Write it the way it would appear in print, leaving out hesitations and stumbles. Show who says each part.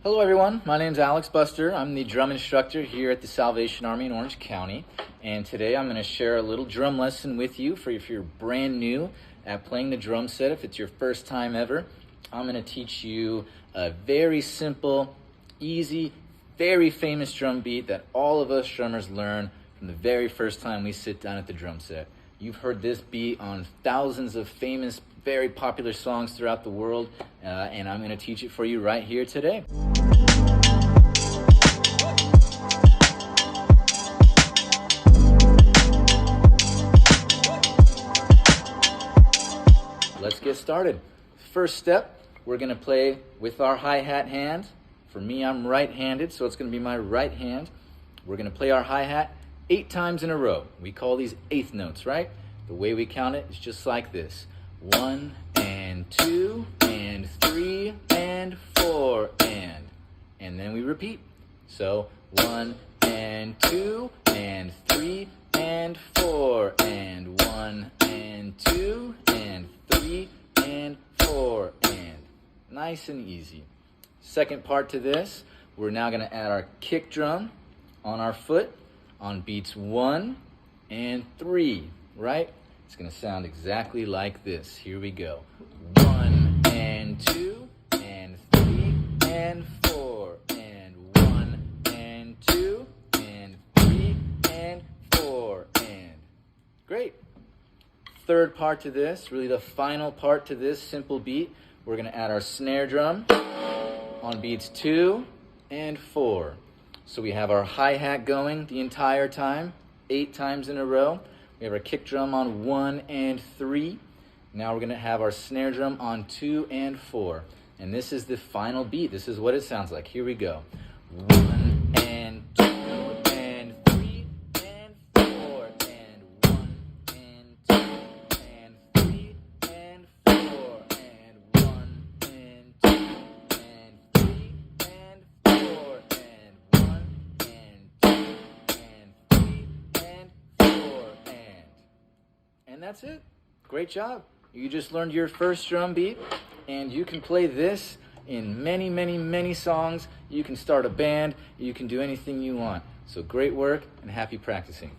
Speaker 1: Hello everyone, my name is Alex Buster. I'm the drum instructor here at the Salvation Army in Orange County, and today I'm going to share a little drum lesson with you for if you're brand new at playing the drum set. If it's your first time ever, I'm going to teach you a very simple, easy, very famous drum beat that all of us drummers learn from the very first time we sit down at the drum set. You've heard this beat on thousands of famous, very popular songs throughout the world, and I'm going to teach it for you right here today. Let's get started. First step, we're going to play with our hi-hat hand. For me, I'm right-handed, so it's going to be my right hand. We're going to play our hi-hat 8 times in a row. We call these eighth notes, right? The way we count it is just like this. 1 and 2 and 3 and 4 and then we repeat. So 1 and 2 and 3 and 4 and 1 and 2 and 3 and 4 and nice and easy. Second part to this, we're now going to add our kick drum on our foot on beats 1 and 3, right? It's going to sound exactly like this. Here we go. 1 and 2 and 3 and 4 and 1 and 2 and 3 and 4 and great. Third part to this, really the final part to this simple beat, we're going to add our snare drum on beats 2 and 4. So we have our hi-hat going the entire time, 8 times in a row. We have our kick drum on 1 and 3. Now we're going to have our snare drum on 2 and 4. And this is the final beat. This is what it sounds like. Here we go. 1 and 2 and 3 and 4 and 1 and 2 and 3 and 4 and 1 and 2 and 3 and 4 and 1 and 2 and 3 and 4 and that's it. Great job. You just learned your first drum beat, and you can play this in many, many, many songs. You can start a band. You can do anything you want. So great work and happy practicing.